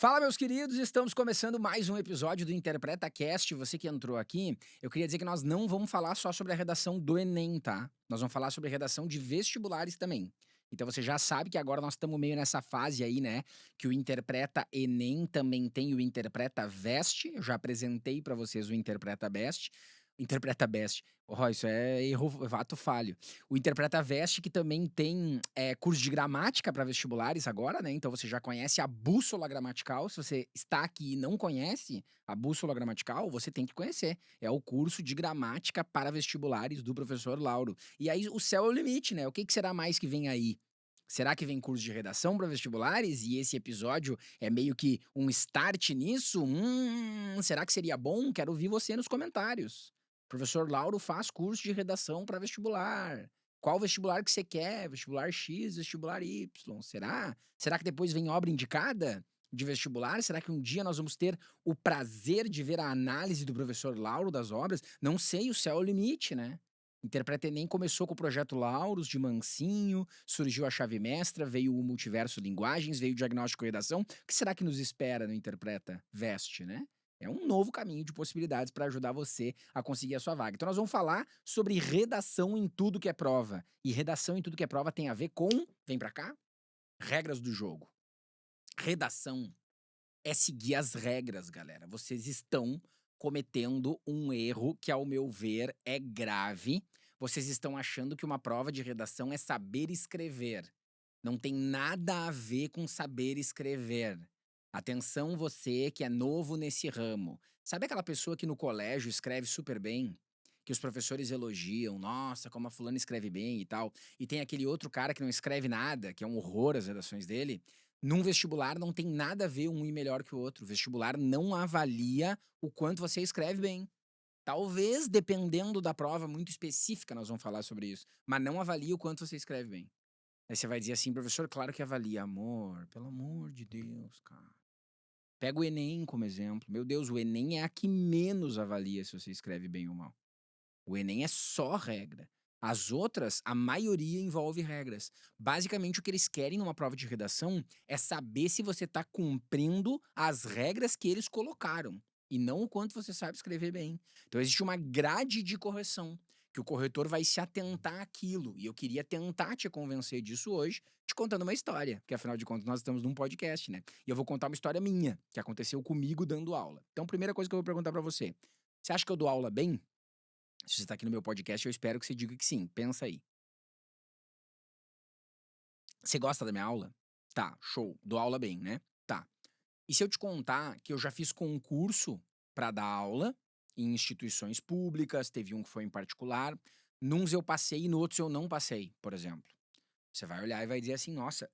Fala, meus queridos, estamos começando mais um episódio do InterpretaCast. Você que entrou aqui, eu queria dizer que nós não vamos falar só sobre a redação do Enem, tá? Nós vamos falar sobre a redação de vestibulares também. Então você já sabe que agora nós estamos meio nessa fase aí, né? Que o Interpreta Enem também tem o Interpreta Veste. Eu já apresentei para vocês o Interpreta Best. Interpreta Best. Ó, isso é erro, fato falho. O Interpreta Veste, que também tem curso de gramática para vestibulares agora, né? Então você já conhece a bússola gramatical. Se você está aqui e não conhece a bússola gramatical, você tem que conhecer. É o curso de gramática para vestibulares do professor Lauro. E aí o céu é o limite, né? O que será mais que vem aí? Será que vem curso de redação para vestibulares? E esse episódio é meio que um start nisso? Será que seria bom? Quero ouvir você nos comentários. Professor Lauro faz curso de redação para vestibular. Qual vestibular que você quer? Vestibular X, vestibular Y. Será? Será que depois vem obra indicada de vestibular? Será que um dia nós vamos ter o prazer de ver a análise do professor Lauro das obras? Não sei, o céu é o limite, né? Interpreta Enem começou com o projeto Lauros, de mansinho, surgiu a chave mestra, veio o multiverso linguagens, veio o diagnóstico e redação. O que será que nos espera no Interpreta Veste, né? É um novo caminho de possibilidades para ajudar você a conseguir a sua vaga. Então nós vamos falar sobre redação em tudo que é prova. E redação em tudo que é prova tem a ver com, vem para cá, regras do jogo. Redação é seguir as regras, galera. Vocês estão cometendo um erro que, ao meu ver, é grave. Vocês estão achando que uma prova de redação é saber escrever. Não tem nada a ver com saber escrever. Atenção, você que é novo nesse ramo. Sabe aquela pessoa que no colégio escreve super bem? Que os professores elogiam, nossa, como a fulana escreve bem e tal. E tem aquele outro cara que não escreve nada, que é um horror as redações dele. Num vestibular não tem nada a ver um ir melhor que o outro. O vestibular não avalia o quanto você escreve bem. Talvez, dependendo da prova muito específica, nós vamos falar sobre isso. Mas não avalia o quanto você escreve bem. Aí você vai dizer assim, professor, claro que avalia. Amor, pelo amor de Deus, cara. Pega o Enem como exemplo. Meu Deus, o Enem é a que menos avalia se você escreve bem ou mal. O Enem é só regra. As outras, a maioria envolve regras. Basicamente, o que eles querem numa prova de redação é saber se você está cumprindo as regras que eles colocaram. E não o quanto você sabe escrever bem. Então, existe uma grade de correção, que o corretor vai se atentar àquilo. E eu queria tentar te convencer disso hoje, te contando uma história. Porque, afinal de contas, nós estamos num podcast, né? E eu vou contar uma história minha, que aconteceu comigo dando aula. Então, primeira coisa que eu vou perguntar para você. Você acha que eu dou aula bem? Se você tá aqui no meu podcast, eu espero que você diga que sim. Pensa aí. Você gosta da minha aula? Tá, show. Dou aula bem, né? Tá. E se eu te contar que eu já fiz concurso pra dar aula em instituições públicas, teve um que foi em particular, nuns eu passei e no outros eu não passei, por exemplo. Você vai olhar e vai dizer assim, nossa,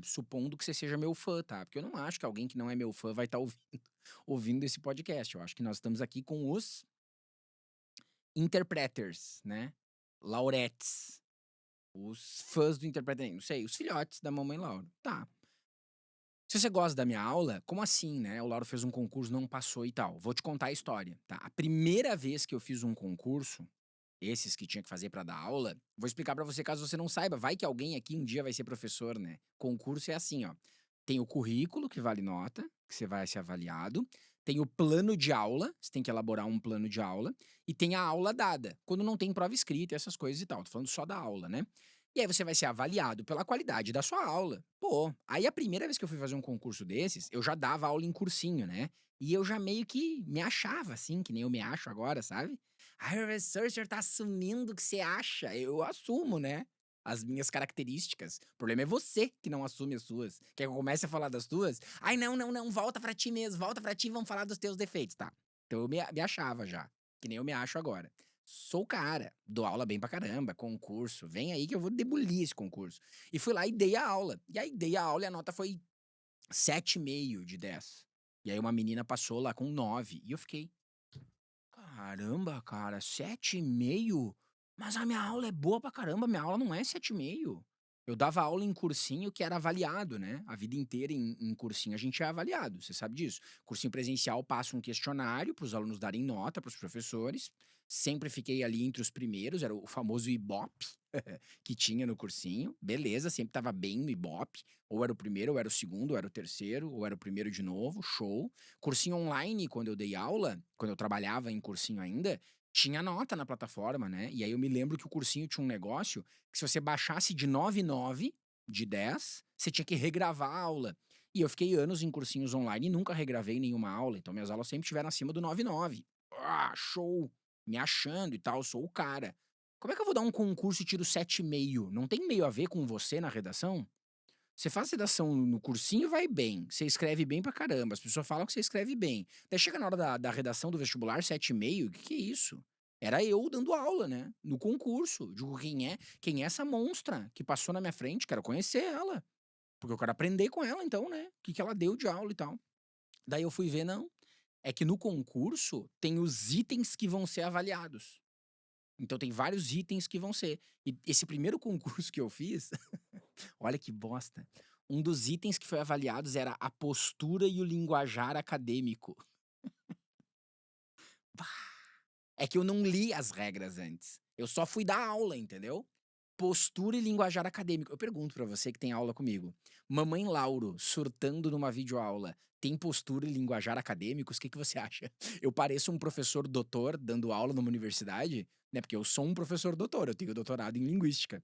supondo que você seja meu fã, tá? Porque eu não acho que alguém que não é meu fã vai estar ouvindo esse podcast. Eu acho que nós estamos aqui com os interpreters, né? Laureates. Os fãs do Interpreta Enem, não sei, os filhotes da mamãe Laura. Tá. Se você gosta da minha aula, como assim, né? O Lauro fez um concurso, não passou e tal. Vou te contar a história, tá? A primeira vez que eu fiz um concurso, esses que tinha que fazer pra dar aula, vou explicar pra você caso você não saiba. Vai que alguém aqui um dia vai ser professor, né? Concurso é assim, ó. Tem o currículo, que vale nota, que você vai ser avaliado. Tem o plano de aula, você tem que elaborar um plano de aula. E tem a aula dada, quando não tem prova escrita, essas coisas e tal. Tô falando só da aula, né? E aí você vai ser avaliado pela qualidade da sua aula. Pô, aí a primeira vez que eu fui fazer um concurso desses, eu já dava aula em cursinho, né? E eu já meio que me achava, assim, que nem eu me acho agora, sabe? Ai, professor, o senhor tá assumindo o que você acha. Eu assumo, né? As minhas características. O problema é você que não assume as suas. Quer que eu comece a falar das tuas? Ai, não, não, não, volta pra ti mesmo, volta pra ti e vamos falar dos teus defeitos, tá? Então eu me achava já, que nem eu me acho agora. Sou o cara, dou aula bem pra caramba, concurso, vem aí que eu vou debulir esse concurso. E fui lá e dei a aula. E aí dei a aula e a nota foi 7,5 de 10. E aí uma menina passou lá com 9. E eu fiquei, caramba, cara, 7,5? Mas a minha aula é boa pra caramba, minha aula não é 7,5. Eu dava aula em cursinho que era avaliado, né? A vida inteira em cursinho a gente é avaliado, você sabe disso. Cursinho presencial passa um questionário para os alunos darem nota para os professores. Sempre fiquei ali entre os primeiros, era o famoso Ibope, que tinha no cursinho, beleza, sempre estava bem no Ibope, ou era o primeiro, ou era o segundo, ou era o terceiro, ou era o primeiro de novo, show. Cursinho online, quando eu dei aula, quando eu trabalhava em cursinho ainda, tinha nota na plataforma, né? E aí eu me lembro que o cursinho tinha um negócio que se você baixasse de 9,9 de 10, você tinha que regravar a aula. E eu fiquei anos em cursinhos online e nunca regravei nenhuma aula, então minhas aulas sempre tiveram acima do 9,9. Ah, show! Me achando e tal, sou o cara. Como é que eu vou dar um concurso e tiro 7,5? Não tem meio a ver com você na redação? Você faz redação no cursinho, vai bem. Você escreve bem pra caramba. As pessoas falam que você escreve bem. Daí chega na hora da redação do vestibular, 7,5. Que é isso? Era eu dando aula, né? No concurso. Digo, quem é essa monstra que passou na minha frente? Quero conhecer ela. Porque eu quero aprender com ela, então, né? O que ela deu de aula e tal. Daí eu fui ver, não. É que no concurso tem os itens que vão ser avaliados. Então tem vários itens que vão ser. E esse primeiro concurso que eu fiz, olha que bosta. Um dos itens que foi avaliados era a postura e o linguajar acadêmico. É que eu não li as regras antes. Eu só fui dar aula, entendeu? Postura e linguajar acadêmico. Eu pergunto pra você que tem aula comigo. Mamãe Lauro, surtando numa videoaula, tem postura e linguajar acadêmicos? O que você acha? Eu pareço um professor doutor dando aula numa universidade? Né? Porque eu sou um professor doutor, eu tenho doutorado em linguística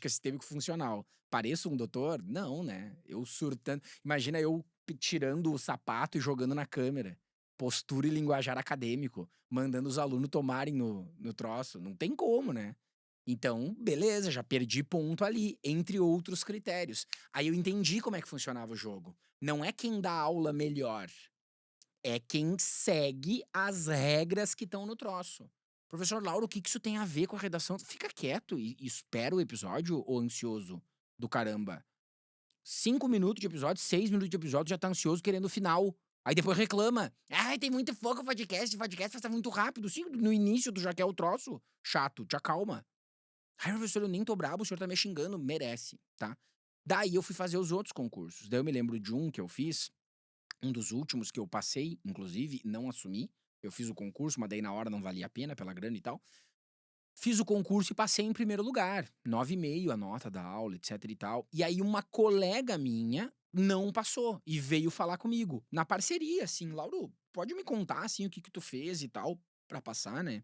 sistêmico funcional. Pareço um doutor? Não, né? Eu surtando. Imagina eu tirando o sapato e jogando na câmera. Postura e linguajar acadêmico, mandando os alunos tomarem no troço. Não tem como, né? Então, beleza, já perdi ponto ali, entre outros critérios. Aí eu entendi como é que funcionava o jogo. Não é quem dá aula melhor, é quem segue as regras que estão no troço. Professor Lauro, o que isso tem a ver com a redação? Fica quieto e espera o episódio, ô ansioso do caramba. 5 minutos de episódio, 6 minutos de episódio, já tá ansioso querendo o final. Aí depois reclama. Ai, tem muito foco o podcast passa muito rápido. Sim, no início tu já quer o troço. Chato, te acalma. Ai, professor, eu nem tô brabo, o senhor tá me xingando. Merece, tá? Daí eu fui fazer os outros concursos. Daí eu me lembro de um que eu fiz, um dos últimos que eu passei, inclusive, não assumi. Eu fiz o concurso, mas daí na hora não valia a pena pela grana e tal. Fiz o concurso e passei em primeiro lugar. 9,5 a nota da aula, etc e tal. E aí uma colega minha não passou e veio falar comigo, na parceria, assim, Lauro, pode me contar, assim, o que tu fez e tal, pra passar, né?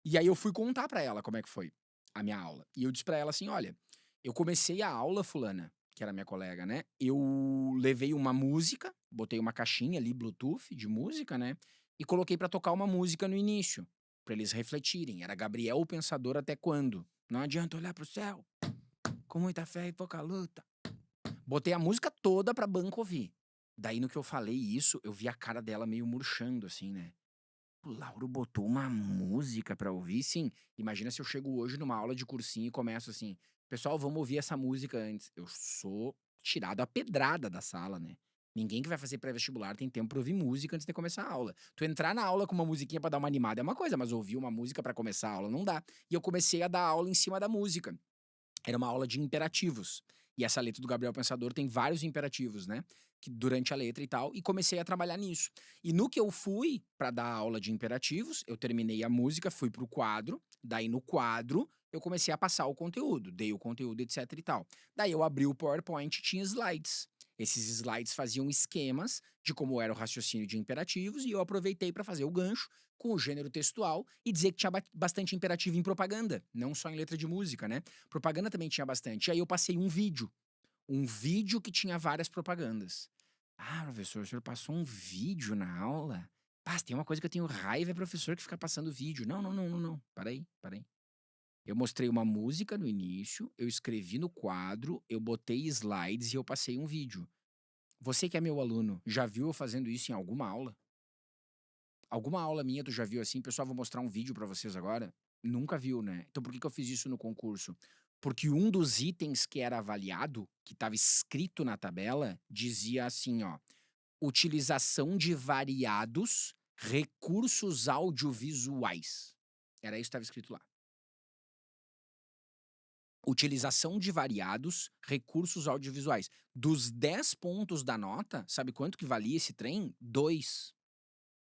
E aí eu fui contar pra ela como é que foi a minha aula. E eu disse pra ela assim: "Olha, eu comecei a aula, fulana", que era minha colega, né, eu levei uma música, botei uma caixinha ali, Bluetooth de música, né, e coloquei pra tocar uma música no início, pra eles refletirem. Era Gabriel o Pensador Até Quando. Não adianta olhar pro céu, com muita fé e pouca luta. Botei a música toda pra banca ouvir. Daí no que eu falei isso, eu vi a cara dela meio murchando assim, né. O Lauro botou uma música pra ouvir, sim. Imagina se eu chego hoje numa aula de cursinho e começo assim: "Pessoal, vamos ouvir essa música antes". Eu sou tirado a pedrada da sala, né. Ninguém que vai fazer pré-vestibular tem tempo pra ouvir música antes de começar a aula. Tu entrar na aula com uma musiquinha pra dar uma animada é uma coisa, mas ouvir uma música pra começar a aula não dá. E eu comecei a dar aula em cima da música. Era uma aula de imperativos. E essa letra do Gabriel Pensador tem vários imperativos, né? Que durante a letra e tal, e comecei a trabalhar nisso. E no que eu fui para dar aula de imperativos, eu terminei a música, fui pro quadro, daí no quadro eu comecei a passar o conteúdo, dei o conteúdo, etc e tal. Daí eu abri o PowerPoint e tinha slides. Esses slides faziam esquemas de como era o raciocínio de imperativos e eu aproveitei para fazer o gancho com o gênero textual e dizer que tinha bastante imperativo em propaganda, não só em letra de música, né? Propaganda também tinha bastante. E aí eu passei um vídeo que tinha várias propagandas. Ah, professor, o senhor passou um vídeo na aula? Ah, se tem uma coisa que eu tenho raiva é professor que fica passando vídeo. Não, não, não, não, não. Para aí, para aí. Eu mostrei uma música no início, eu escrevi no quadro, eu botei slides e eu passei um vídeo. Você que é meu aluno, já viu eu fazendo isso em alguma aula? Alguma aula minha tu já viu assim? Pessoal, vou mostrar um vídeo pra vocês agora. Nunca viu, né? Então por que que eu fiz isso no concurso? Porque um dos itens que era avaliado, que estava escrito na tabela, dizia assim, ó: utilização de variados recursos audiovisuais. Era isso que estava escrito lá. Utilização de variados recursos audiovisuais. Dos 10 pontos da nota, sabe quanto que valia esse trem? 2.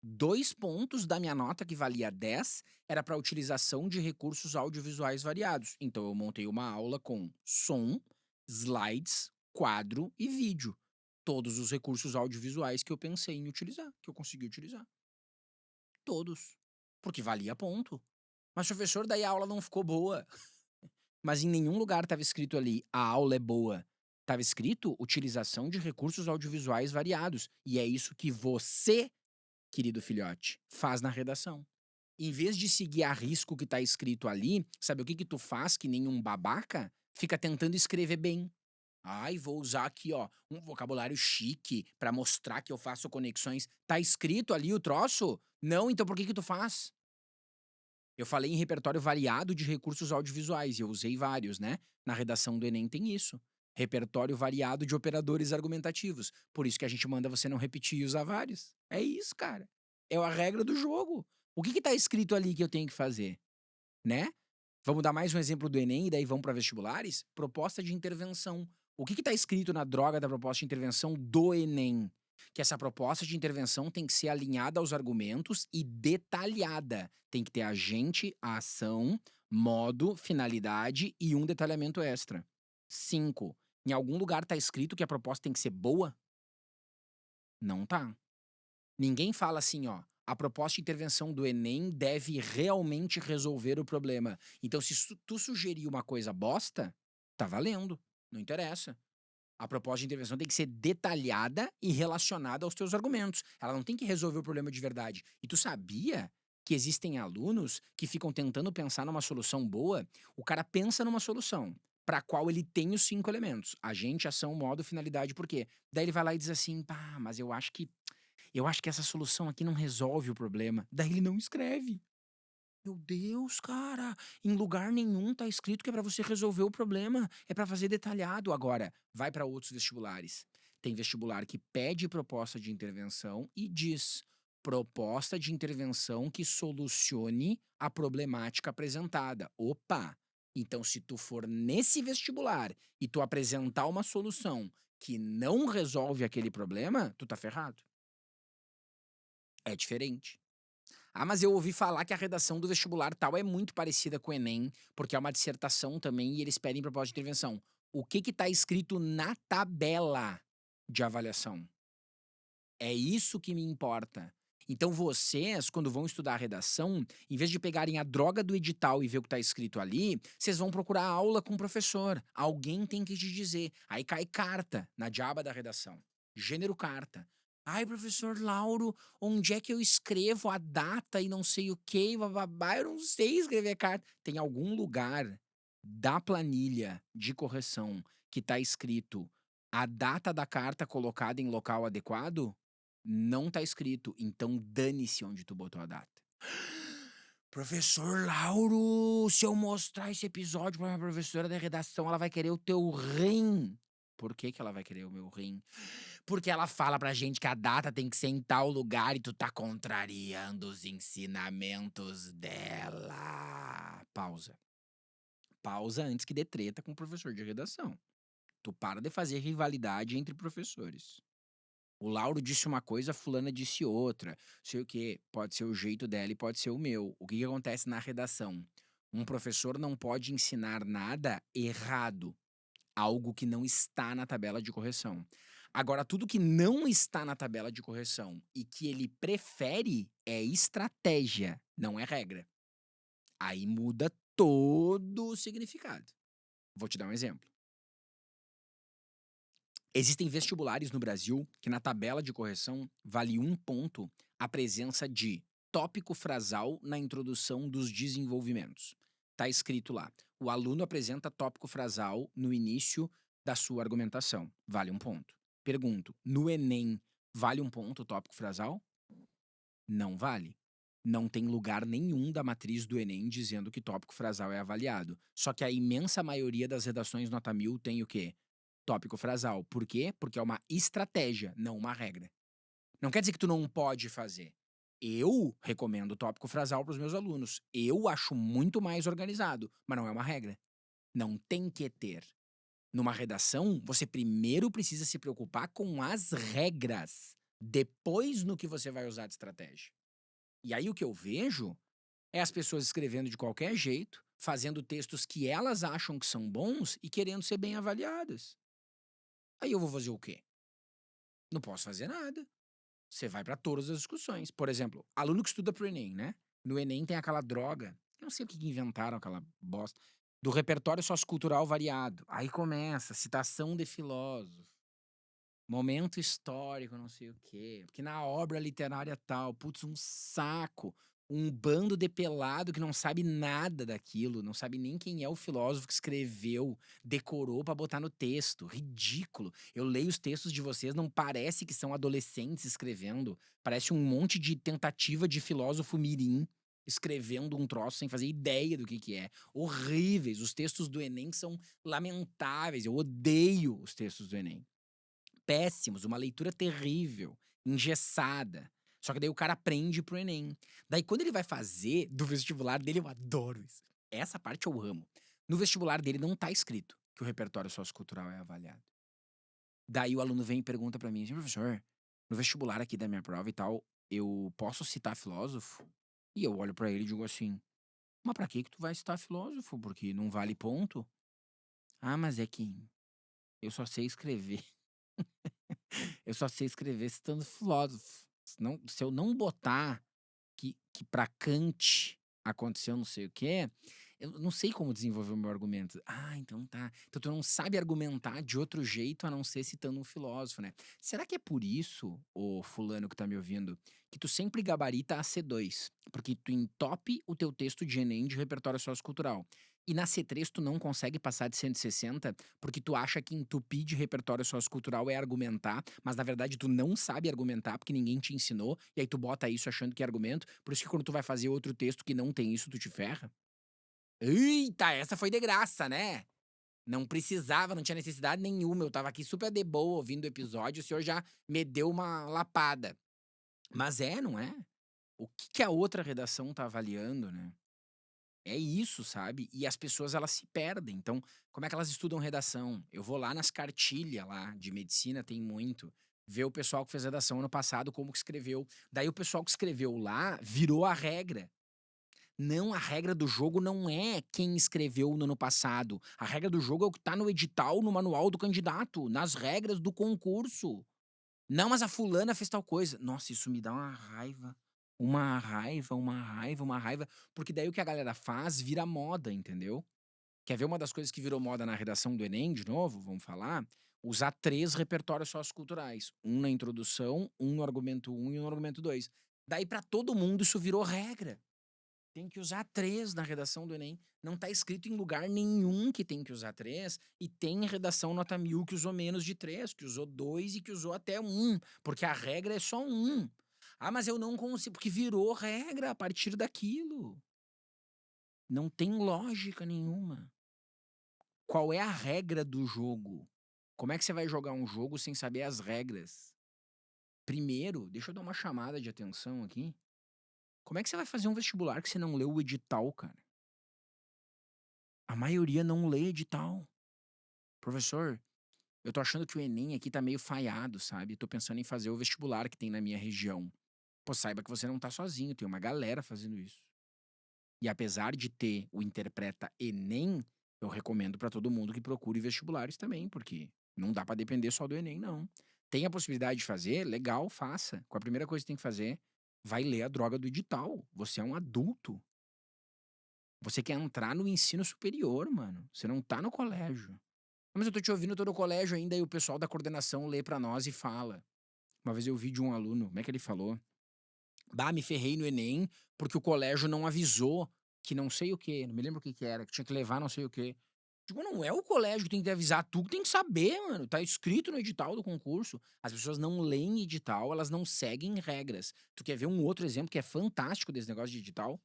2 pontos da minha nota, que valia 10, era para utilização de recursos audiovisuais variados. Então eu montei uma aula com som, slides, quadro e vídeo. Todos os recursos audiovisuais que eu pensei em utilizar, que eu consegui utilizar. Todos. Porque valia ponto. Mas, professor, daí a aula não ficou boa. Mas em nenhum lugar estava escrito ali: "A aula é boa". Estava escrito: "Utilização de recursos audiovisuais variados". E é isso que você, querido filhote, faz na redação. Em vez de seguir a risco o que tá escrito ali, sabe o que que tu faz que nem um babaca? Fica tentando escrever bem. "Ai, vou usar aqui, ó, um vocabulário chique pra mostrar que eu faço conexões". Tá escrito ali o troço? Não, então por que que tu faz? Eu falei em repertório variado de recursos audiovisuais e eu usei vários, né? Na redação do Enem tem isso. Repertório variado de operadores argumentativos. Por isso que a gente manda você não repetir e usar vários. É isso, cara. É a regra do jogo. O que que tá escrito ali que eu tenho que fazer, né? Vamos dar mais um exemplo do Enem e daí vamos para vestibulares? Proposta de intervenção. O que está escrito na droga da proposta de intervenção do Enem? Que essa proposta de intervenção tem que ser alinhada aos argumentos e detalhada. Tem que ter agente, a ação, modo, finalidade e um detalhamento extra. 5. Em algum lugar está escrito que a proposta tem que ser boa? Não tá. Ninguém fala assim, ó, a proposta de intervenção do Enem deve realmente resolver o problema. Então, se tu sugerir uma coisa bosta, tá valendo, não interessa. A proposta de intervenção tem que ser detalhada e relacionada aos teus argumentos. Ela não tem que resolver o problema de verdade. E tu sabia que existem alunos que ficam tentando pensar numa solução boa? O cara pensa numa solução para qual ele tem os 5 elementos: agente, ação, modo, finalidade, por quê? Daí ele vai lá e diz assim: "Pá, mas eu acho que essa solução aqui não resolve o problema". Daí ele não escreve. Meu Deus, cara, em lugar nenhum tá escrito que é pra você resolver o problema, é pra fazer detalhado. Agora, vai pra outros vestibulares. Tem vestibular que pede proposta de intervenção e diz: "Proposta de intervenção que solucione a problemática apresentada". Opa! Então se tu for nesse vestibular e tu apresentar uma solução que não resolve aquele problema, tu tá ferrado. É diferente. "Ah, mas eu ouvi falar que a redação do vestibular tal é muito parecida com o Enem, porque é uma dissertação também e eles pedem proposta de intervenção". O que que tá escrito na tabela de avaliação? É isso que me importa. Então vocês, quando vão estudar a redação, em vez de pegarem a droga do edital e ver o que tá escrito ali, vocês vão procurar aula com o professor. Alguém tem que te dizer. Aí cai carta na diaba da redação. Gênero carta. "Ai, professor Lauro, onde é que eu escrevo a data e não sei o quê, bababá, eu não sei escrever carta". Tem algum lugar da planilha de correção que tá escrito a data da carta colocada em local adequado? Não tá escrito, então dane-se onde tu botou a data. "Professor Lauro, se eu mostrar esse episódio pra minha professora da redação, ela vai querer o teu rim". Por que que ela vai querer o meu rim? "Porque ela fala pra gente que a data tem que ser em tal lugar e tu tá contrariando os ensinamentos dela". Pausa. Pausa antes que dê treta com o professor de redação. Tu para de fazer rivalidade entre professores. O Lauro disse uma coisa, a fulana disse outra. Sei o quê. Pode ser o jeito dela e pode ser o meu. O que que acontece na redação? Um professor não pode ensinar nada errado, algo que não está na tabela de correção. Agora, tudo que não está na tabela de correção e que ele prefere é estratégia, não é regra. Aí muda todo o significado. Vou te dar um exemplo. Existem vestibulares no Brasil que na tabela de correção vale 1 ponto a presença de tópico frasal na introdução dos desenvolvimentos. Tá escrito lá: o aluno apresenta tópico frasal no início da sua argumentação. Vale 1 ponto. Pergunto: no Enem, vale 1 ponto o tópico frasal? Não vale. Não tem lugar nenhum da matriz do Enem dizendo que tópico frasal é avaliado. Só que a imensa maioria das redações nota 1000 tem o quê? Tópico frasal. Por quê? Porque é uma estratégia, não uma regra. Não quer dizer que tu não pode fazer. Eu recomendo o tópico frasal para os meus alunos. Eu acho muito mais organizado, mas não é uma regra. Não tem que ter. Numa redação, você primeiro precisa se preocupar com as regras depois no que você vai usar de estratégia. E aí o que eu vejo é as pessoas escrevendo de qualquer jeito, fazendo textos que elas acham que são bons e querendo ser bem avaliadas. Aí eu vou fazer o quê? Não posso fazer nada. Você vai para todas as discussões. Por exemplo, aluno que estuda para o Enem, né? No Enem tem aquela droga, eu não sei o que que inventaram aquela bosta, do repertório sociocultural variado. Aí começa, citação de filósofo, momento histórico, não sei o quê, porque na obra literária tal, putz, um saco. Um bando de pelado que não sabe nada daquilo, não sabe nem quem é o filósofo que escreveu, decorou pra botar no texto. Ridículo. Eu leio os textos de vocês, não parece que são adolescentes escrevendo. Parece um monte de tentativa de filósofo mirim escrevendo um troço sem fazer ideia do que é. Horríveis. Os textos do Enem são lamentáveis. Eu odeio os textos do Enem. Péssimos, uma leitura terrível, engessada. Só que daí o cara aprende pro Enem. Daí quando ele vai fazer do vestibular dele, eu adoro isso. Essa parte eu amo. No vestibular dele não tá escrito que o repertório sociocultural é avaliado. Daí o aluno vem e pergunta pra mim assim: "Professor, no vestibular aqui da minha prova e tal, eu posso citar filósofo?" E eu olho pra ele e digo assim: "Mas pra que tu vai citar filósofo? Porque não vale ponto?" "Ah, mas é que eu só sei escrever." Eu só sei escrever citando filósofo. Se eu não botar que pra Kant aconteceu não sei o quê, eu não sei como desenvolver o meu argumento. Ah, então tá. Então tu não sabe argumentar de outro jeito a não ser citando um filósofo, né? Será que é por isso, ô fulano que tá me ouvindo, que tu sempre gabarita a C2? Porque tu entope o teu texto de Enem de repertório sociocultural. E na C3 tu não consegue passar de 160 porque tu acha que entupir de repertório sociocultural é argumentar, mas na verdade tu não sabe argumentar porque ninguém te ensinou, e aí tu bota isso achando que é argumento, por isso que quando tu vai fazer outro texto que não tem isso, tu te ferra? Eita, essa foi de graça, né? Não precisava, não tinha necessidade nenhuma, eu estava aqui super de boa ouvindo o episódio, o senhor já me deu uma lapada. Mas é, não é? O que a outra redação tá avaliando, né? É isso, sabe? E as pessoas elas se perdem. Então, como é que elas estudam redação? Eu vou lá nas cartilhas lá de medicina, tem muito. Ver o pessoal que fez redação ano passado, como que escreveu. Daí o pessoal que escreveu lá virou a regra. Não, a regra do jogo não é quem escreveu no ano passado. A regra do jogo é o que tá no edital, no manual do candidato, nas regras do concurso. Não, mas a fulana fez tal coisa. Nossa, isso me dá uma raiva. Uma raiva, uma raiva, uma raiva. Porque daí o que a galera faz vira moda, entendeu? Quer ver uma das coisas que virou moda na redação do Enem, de novo, vamos falar? Usar 3 repertórios socioculturais. Um na introdução, um no argumento um e um no argumento 2. Daí pra todo mundo isso virou regra. Tem que usar 3 na redação do Enem. Não tá escrito em lugar nenhum que tem que usar 3, e tem redação nota 1000 que usou menos de 3, que usou 2 e que usou até 1, porque a regra é só 1. Ah, mas eu não consigo, porque virou regra a partir daquilo. Não tem lógica nenhuma. Qual é a regra do jogo? Como é que você vai jogar um jogo sem saber as regras? Primeiro, deixa eu dar uma chamada de atenção aqui. Como é que você vai fazer um vestibular que você não leu o edital, cara? A maioria não lê edital. Professor, eu tô achando que o Enem aqui tá meio falhado, sabe? Tô pensando em fazer o vestibular que tem na minha região. Pô, saiba que você não tá sozinho, tem uma galera fazendo isso. E apesar de ter o Interpreta Enem, eu recomendo pra todo mundo que procure vestibulares também, porque não dá pra depender só do Enem, não. Tem a possibilidade de fazer? Legal, faça. Qual a primeira coisa que tem que fazer? Vai ler a droga do edital. Você é um adulto. Você quer entrar no ensino superior, mano. Você não tá no colégio. Mas eu tô te ouvindo todo o colégio ainda e o pessoal da coordenação lê pra nós e fala. Uma vez eu vi de um aluno, como é que ele falou? Bah, me ferrei no Enem porque o colégio não avisou que não sei o quê, não me lembro o que que era, que tinha que levar não sei o quê. Tipo, não é o colégio que tem que avisar, tu que tem que saber, mano. Tá escrito no edital do concurso. As pessoas não leem edital, elas não seguem regras. Tu quer ver um outro exemplo que é fantástico desse negócio de edital?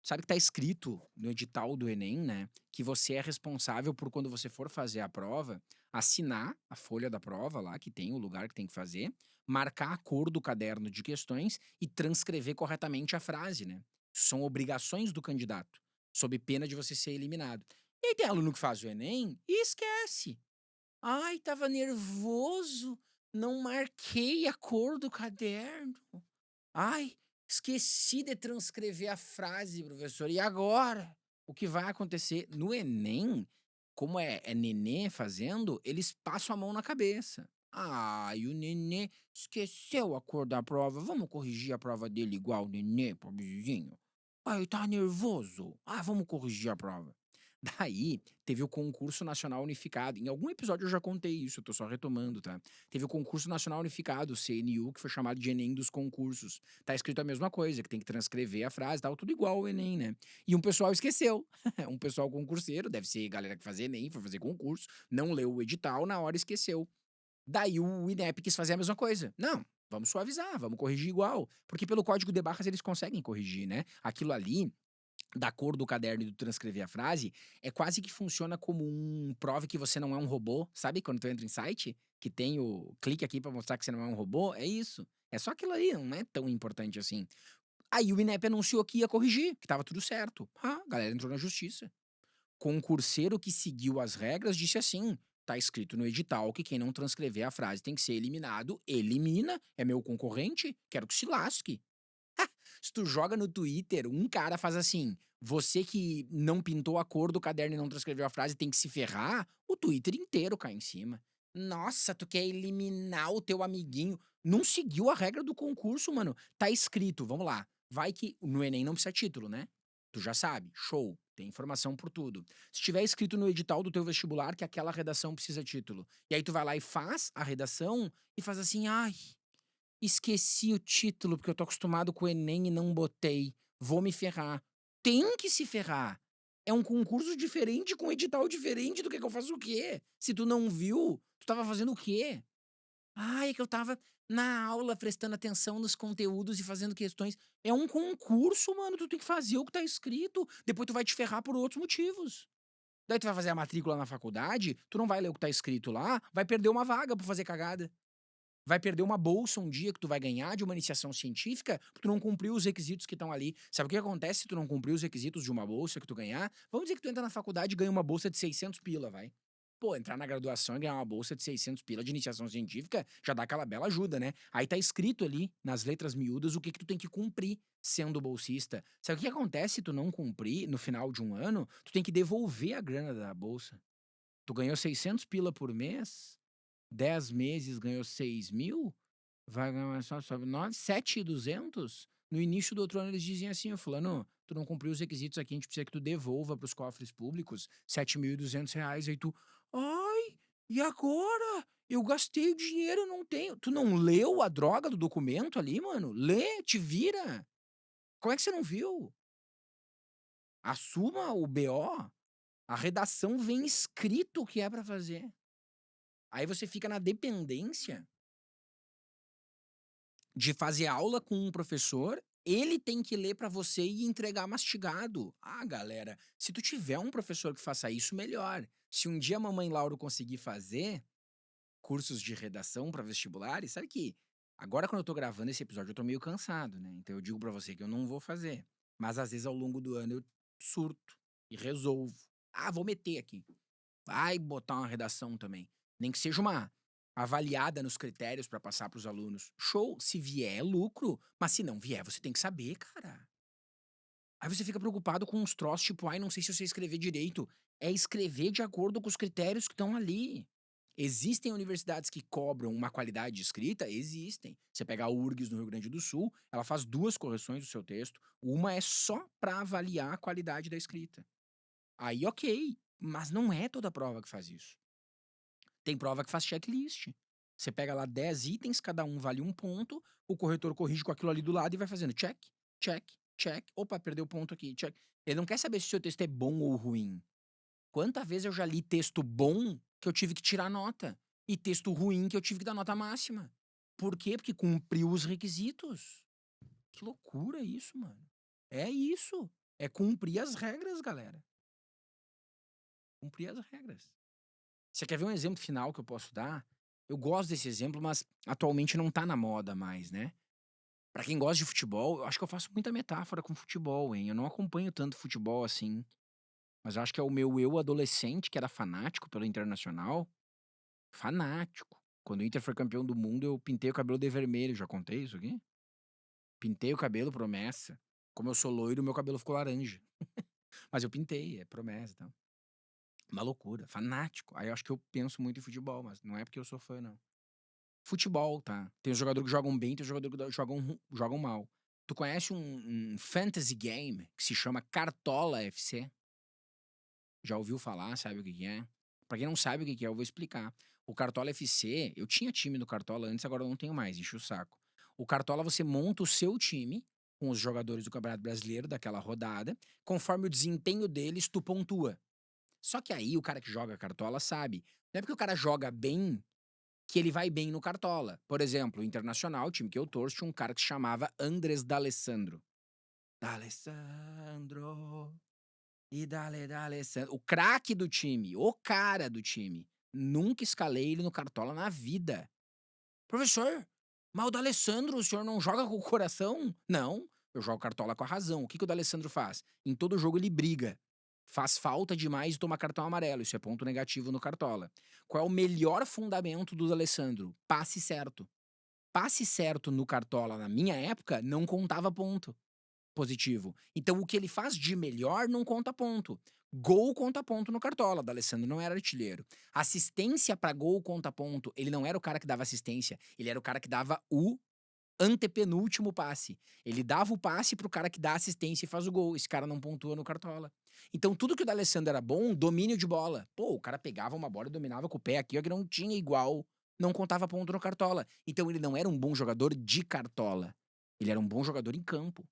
Sabe que tá escrito no edital do Enem, né, que você é responsável por quando você for fazer a prova, assinar a folha da prova lá, que tem o lugar que tem que fazer, marcar a cor do caderno de questões e transcrever corretamente a frase, né. São obrigações do candidato, sob pena de você ser eliminado. E aí tem aluno que faz o Enem e esquece. "Ai, estava nervoso. Não marquei a cor do caderno. Ai, esqueci de transcrever a frase, professor. E agora? O que vai acontecer no Enem, como é nenê fazendo, eles passam a mão na cabeça. Ah, e o nenê esqueceu a cor da prova. Vamos corrigir a prova dele igual o nenê, pobrezinho. Ah, ele tá nervoso. Ah, vamos corrigir a prova. Daí, teve o concurso nacional unificado. Em algum episódio eu já contei isso, eu tô só retomando, tá? Teve o concurso nacional unificado, o CNU, que foi chamado de Enem dos concursos. Tá escrito a mesma coisa, que tem que transcrever a frase, tal, tudo igual ao Enem, né? E um pessoal esqueceu. Um pessoal concurseiro, deve ser galera que fazia Enem, foi fazer concurso, não leu o edital, na hora esqueceu. Daí o INEP quis fazer a mesma coisa. Não, vamos suavizar, vamos corrigir igual. Porque pelo código de barras eles conseguem corrigir, né? Aquilo ali da cor do caderno e do transcrever a frase, é quase que funciona como um prove que você não é um robô, sabe quando tu entra em site, que tem o clique aqui pra mostrar que você não é um robô? É isso. É só aquilo ali, não é tão importante assim. Aí o INEP anunciou que ia corrigir, que estava tudo certo. Ah, a galera entrou na justiça. Concurseiro que seguiu as regras disse assim: tá escrito no edital que quem não transcrever a frase tem que ser eliminado. Elimina, é meu concorrente, quero que se lasque. Se tu joga no Twitter, um cara faz assim: você que não pintou a cor do caderno e não transcreveu a frase tem que se ferrar, o Twitter inteiro cai em cima. Nossa, tu quer eliminar o teu amiguinho. Não seguiu a regra do concurso, mano. Tá escrito, vamos lá. Vai que no Enem não precisa título, né? Tu já sabe, show. Tem informação por tudo. Se tiver escrito no edital do teu vestibular que aquela redação precisa título, e aí tu vai lá e faz a redação e faz assim: ai, esqueci o título, porque eu tô acostumado com o Enem e não botei. Vou me ferrar. Tem que se ferrar. É um concurso diferente, com um edital diferente do que eu faço o quê? Se tu não viu, tu tava fazendo o quê? Ai, é que eu tava na aula prestando atenção nos conteúdos e fazendo questões. É um concurso, mano. Tu tem que fazer o que tá escrito. Depois tu vai te ferrar por outros motivos. Daí tu vai fazer a matrícula na faculdade, tu não vai ler o que tá escrito lá, vai perder uma vaga por fazer cagada. Vai perder uma bolsa um dia que tu vai ganhar de uma iniciação científica, porque tu não cumpriu os requisitos que estão ali. Sabe o que acontece se tu não cumprir os requisitos de uma bolsa que tu ganhar? Vamos dizer que tu entra na faculdade e ganha uma bolsa de 600 pila, vai. Pô, entrar na graduação e ganhar uma bolsa de 600 pila de iniciação científica já dá aquela bela ajuda, né? Aí tá escrito ali, nas letras miúdas, o que que tu tem que cumprir sendo bolsista. Sabe o que acontece se tu não cumprir no final de um ano? Tu tem que devolver a grana da bolsa. Tu ganhou 600 pila por mês, 10 meses ganhou 6.000, vai ganhar mais só sobe 9, 7.200. No início do outro ano eles dizem assim: "Ô fulano, tu não cumpriu os requisitos aqui, a gente precisa que tu devolva para os cofres públicos R$ 7.200". Aí tu: "Ai, e agora? Eu gastei o dinheiro, não tenho". Tu não leu a droga do documento ali, mano? Lê, te vira. Como é que você não viu? Assuma o BO. A redação vem escrito o que é pra fazer. Aí você fica na dependência de fazer aula com um professor, ele tem que ler pra você e entregar mastigado. Ah, galera, se tu tiver um professor que faça isso, melhor. Se um dia a mamãe Lauro conseguir fazer cursos de redação pra vestibulares, sabe que agora quando eu tô gravando esse episódio eu tô meio cansado, né? Então eu digo pra você que eu não vou fazer. Mas às vezes ao longo do ano eu surto e resolvo. Ah, vou meter aqui. Vai botar uma redação também. Nem que seja uma avaliada nos critérios para passar para os alunos. Show! Se vier, é lucro. Mas se não vier, você tem que saber, cara. Aí você fica preocupado com uns troços tipo, ai, não sei se eu sei escrever direito. É escrever de acordo com os critérios que estão ali. Existem universidades que cobram uma qualidade de escrita? Existem. Você pega a URGS no Rio Grande do Sul, ela faz 2 correções do seu texto. Uma é só para avaliar a qualidade da escrita. Aí ok, mas não é toda prova que faz isso. Tem prova que faz checklist. Você pega lá 10 itens, cada um vale um ponto, o corretor corrige com aquilo ali do lado e vai fazendo check, check, check. Opa, perdeu ponto aqui, check. Ele não quer saber se o seu texto é bom ou ruim. Quantas vezes eu já li texto bom que eu tive que tirar nota e texto ruim que eu tive que dar nota máxima? Por quê? Porque cumpriu os requisitos. Que loucura isso, mano. É isso. É cumprir as regras, galera. Cumprir as regras. Você quer ver um exemplo final que eu posso dar? Eu gosto desse exemplo, mas atualmente não tá na moda mais, né? Pra quem gosta de futebol, eu acho que eu faço muita metáfora com futebol, hein? Eu não acompanho tanto futebol assim, mas eu acho que é o meu eu adolescente que era fanático pelo Internacional, fanático. Quando o Inter foi campeão do mundo, eu pintei o cabelo de vermelho. Já contei isso aqui? Pintei o cabelo, promessa. Como eu sou loiro, meu cabelo ficou laranja. Mas eu pintei, é promessa, então. Uma loucura, fanático. Aí eu acho que eu penso muito em futebol, mas não é porque eu sou fã, não. Futebol, tá? Tem os jogadores que jogam bem, tem os jogadores que jogam mal. Tu conhece um fantasy game que se chama Cartola FC? Já ouviu falar? Sabe o que que é? Pra quem não sabe o que que é, eu vou explicar. O Cartola FC, eu tinha time no Cartola antes, agora eu não tenho mais, enche o saco. O Cartola, você monta o seu time com os jogadores do Campeonato Brasileiro daquela rodada, conforme o desempenho deles, tu pontua. Só que aí o cara que joga Cartola sabe. Não é porque o cara joga bem que ele vai bem no Cartola. Por exemplo, o Internacional, o time que eu torço, tinha um cara que se chamava Andres D'Alessandro. D'Alessandro. E D'Alessandro. O craque do time, o cara do time. Nunca escalei ele no Cartola na vida. Professor, mas o D'Alessandro, o senhor não joga com o coração? Não, eu jogo Cartola com a razão. O que que o D'Alessandro faz? Em todo jogo ele briga. Faz falta demais e toma cartão amarelo. Isso é ponto negativo no Cartola. Qual é o melhor fundamento do D'Alessandro? Passe certo. Passe certo no Cartola, na minha época, não contava ponto positivo. Então, o que ele faz de melhor não conta ponto. Gol conta ponto no Cartola. D'Alessandro não era artilheiro. Assistência pra gol conta ponto. Ele não era o cara que dava assistência. Ele era o cara que dava o antepenúltimo passe. Ele dava o passe pro cara que dá assistência e faz o gol. Esse cara não pontua no Cartola. Então, tudo que o D'Alessandro era bom, domínio de bola. Pô, o cara pegava uma bola e dominava com o pé aqui, ó, que não tinha igual. Não contava ponto no Cartola. Então, ele não era um bom jogador de Cartola. Ele era um bom jogador em campo.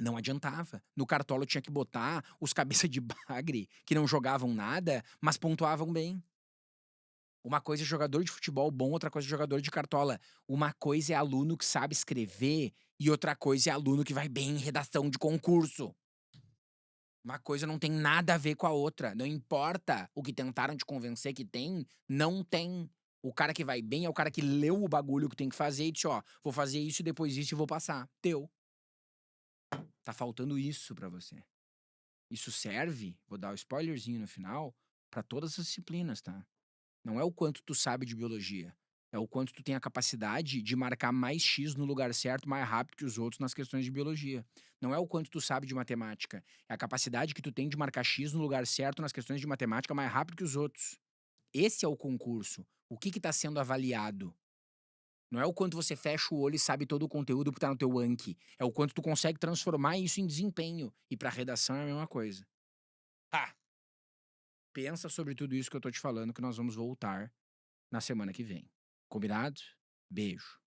Não adiantava. No Cartola eu tinha que botar os cabeça de bagre que não jogavam nada, mas pontuavam bem. Uma coisa é jogador de futebol bom, outra coisa é jogador de Cartola. Uma coisa é aluno que sabe escrever e outra coisa é aluno que vai bem em redação de concurso. Uma coisa não tem nada a ver com a outra. Não importa o que tentaram te convencer que tem, não tem. O cara que vai bem é o cara que leu o bagulho que tem que fazer e disse, ó, vou fazer isso e depois isso e vou passar. Deu. Tá faltando isso pra você. Isso serve, vou dar o spoilerzinho no final, pra todas as disciplinas, tá? Não é o quanto tu sabe de biologia, é o quanto tu tem a capacidade de marcar mais X no lugar certo mais rápido que os outros nas questões de biologia. Não é o quanto tu sabe de matemática, é a capacidade que tu tem de marcar X no lugar certo nas questões de matemática mais rápido que os outros. Esse é o concurso. O que que tá sendo avaliado? Não é o quanto você fecha o olho e sabe todo o conteúdo que tá no teu Anki. É o quanto tu consegue transformar isso em desempenho. E pra redação é a mesma coisa. Ah, pensa sobre tudo isso que eu tô te falando, que nós vamos voltar na semana que vem. Combinado? Beijo.